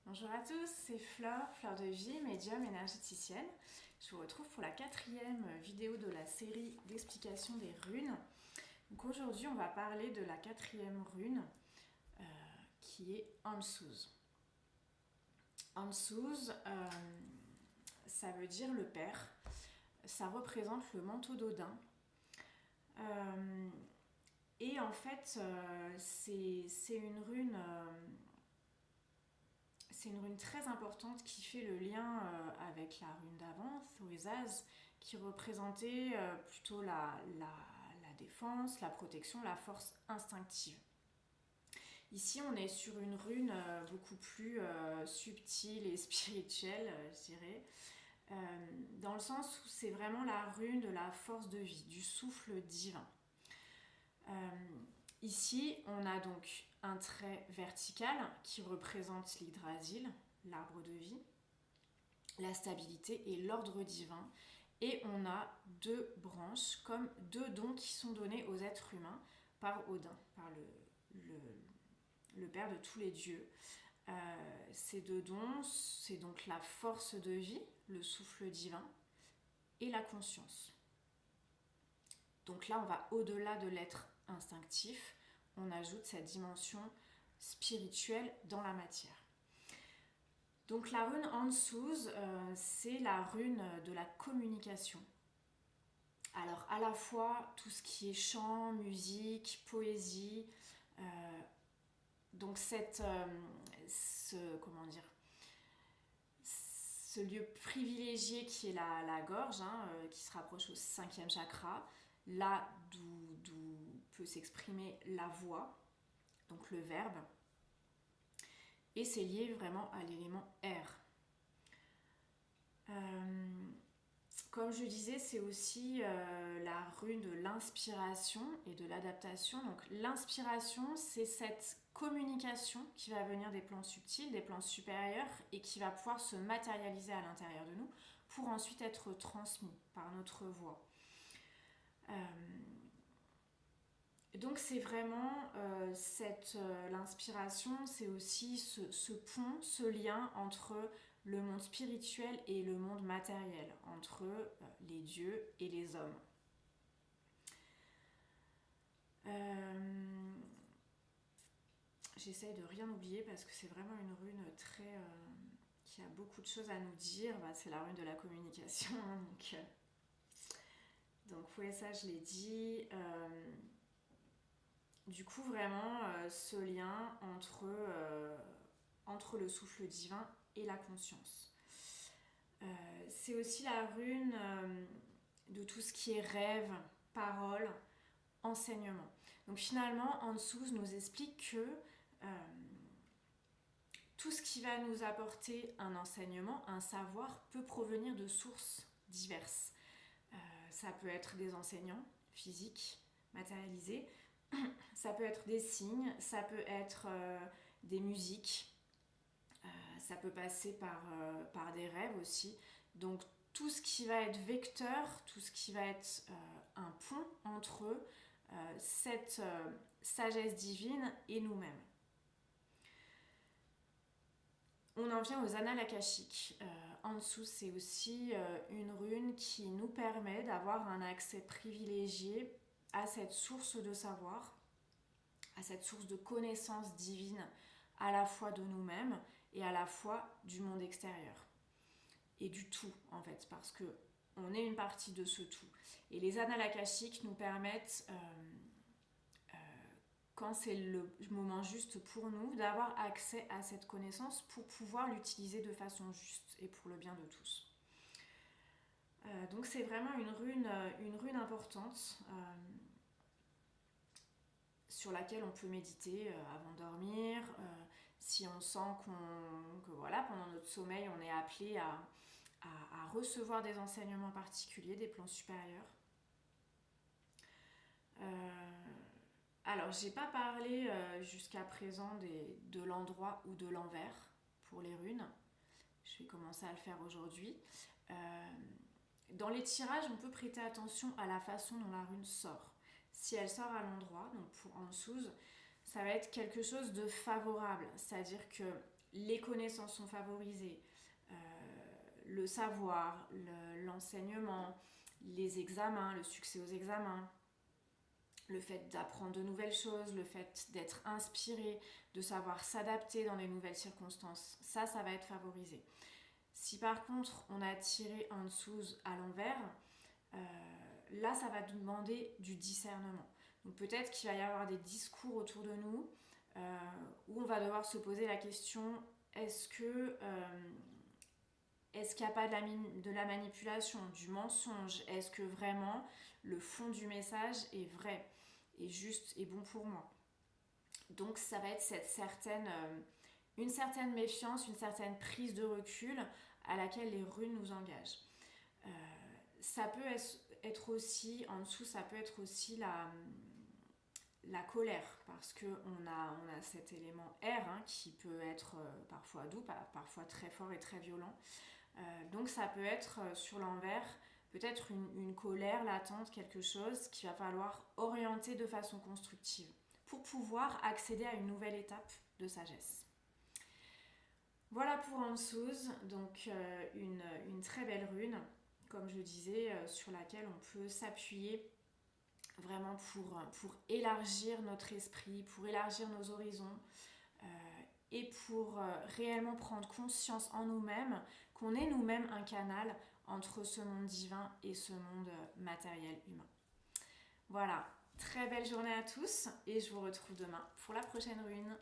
Bonjour à tous, c'est Fleur, Fleur de Vie, médium énergéticienne. Je vous retrouve pour la 4e vidéo de la série d'explication des runes. Donc aujourd'hui, on va parler de la 4e rune qui est Ansuz. Ansuz, ça veut dire le père. Ça représente le manteau d'Odin. Et en fait, c'est une rune. C'est une rune très importante qui fait le lien avec la rune d'avant, Thurisaz, qui représentait plutôt la défense, la protection, la force instinctive. Ici, on est sur une rune beaucoup plus subtile et spirituelle, je dirais, dans le sens où c'est vraiment la rune de la force de vie, du souffle divin. Ici, on a donc un trait vertical qui représente l'Yggdrasil, l'arbre de vie, la stabilité et l'ordre divin. Et on a 2 branches comme 2 dons qui sont donnés aux êtres humains par Odin, par le père de tous les dieux. Ces 2 dons, c'est donc la force de vie, le souffle divin, et la conscience. Donc là, on va au-delà de l'être instinctif, on ajoute cette dimension spirituelle dans la matière. Donc la rune Ansuz, c'est la rune de la communication. Alors à la fois tout ce qui est chant, musique, poésie, donc ce lieu privilégié qui est la gorge, qui se rapproche au 5e chakra, là d'où peut s'exprimer la voix, donc le verbe, et c'est lié vraiment à l'élément air. Comme je disais, c'est aussi la rune de l'inspiration et de l'adaptation. Donc l'inspiration, c'est cette communication qui va venir des plans subtils, des plans supérieurs et qui va pouvoir se matérialiser à l'intérieur de nous pour ensuite être transmis par notre voix. Donc c'est vraiment l'inspiration, c'est aussi ce pont, ce lien entre le monde spirituel et le monde matériel, entre les dieux et les hommes. J'essaye de rien oublier parce que c'est vraiment une rune qui a beaucoup de choses à nous dire. C'est la rune de la communication, donc oui, ça je l'ai dit. Du coup, vraiment, ce lien entre le souffle divin et la conscience. C'est aussi la rune de tout ce qui est rêve, parole, enseignement. Donc finalement, Ansuz nous explique que tout ce qui va nous apporter un enseignement, un savoir, peut provenir de sources diverses. Ça peut être des enseignants physiques, matérialisés, ça peut être des signes, ça peut être des musiques, ça peut passer par des rêves aussi. Donc tout ce qui va être vecteur, tout ce qui va être un pont entre cette sagesse divine et nous-mêmes. On en vient aux annales akashiques. En dessous, c'est aussi une rune qui nous permet d'avoir un accès privilégié à cette source de savoir, à cette source de connaissance divine, à la fois de nous-mêmes et à la fois du monde extérieur. Et du tout, en fait, parce que on est une partie de ce tout. Et les annales akashiques nous permettent, quand c'est le moment juste pour nous, d'avoir accès à cette connaissance pour pouvoir l'utiliser de façon juste et pour le bien de tous. Donc c'est vraiment une rune importante sur laquelle on peut méditer avant de dormir. Si on sent que voilà, pendant notre sommeil, on est appelé à recevoir des enseignements particuliers, des plans supérieurs. Alors, j'ai pas parlé jusqu'à présent de l'endroit ou de l'envers pour les runes. Je vais commencer à le faire aujourd'hui. Dans les tirages, on peut prêter attention à la façon dont la rune sort. Si elle sort à l'endroit, donc pour Ansuz, ça va être quelque chose de favorable. C'est-à-dire que les connaissances sont favorisées, le savoir, l'enseignement, les examens, le succès aux examens, le fait d'apprendre de nouvelles choses, le fait d'être inspiré, de savoir s'adapter dans les nouvelles circonstances, ça va être favorisé. Si par contre on a tiré en dessous à l'envers, là ça va nous demander du discernement. Donc peut-être qu'il va y avoir des discours autour de nous où on va devoir se poser la question, est-ce qu'il n'y a pas de la manipulation, du mensonge? Est-ce que vraiment le fond du message est vrai, est juste et bon pour moi? Donc ça va être une certaine méfiance, une certaine prise de recul à laquelle les runes nous engagent. Ça peut être aussi, en dessous, ça peut être aussi la colère, parce qu'on a cet élément air qui peut être parfois doux, parfois très fort et très violent. Donc ça peut être sur l'envers, peut-être une colère latente, quelque chose qu'il va falloir orienter de façon constructive pour pouvoir accéder à une nouvelle étape de sagesse. Voilà pour Ansuz, donc une très belle rune, comme je disais, sur laquelle on peut s'appuyer vraiment pour élargir notre esprit, pour élargir nos horizons et pour réellement prendre conscience en nous-mêmes qu'on est nous-mêmes un canal entre ce monde divin et ce monde matériel humain. Voilà, très belle journée à tous et je vous retrouve demain pour la prochaine rune.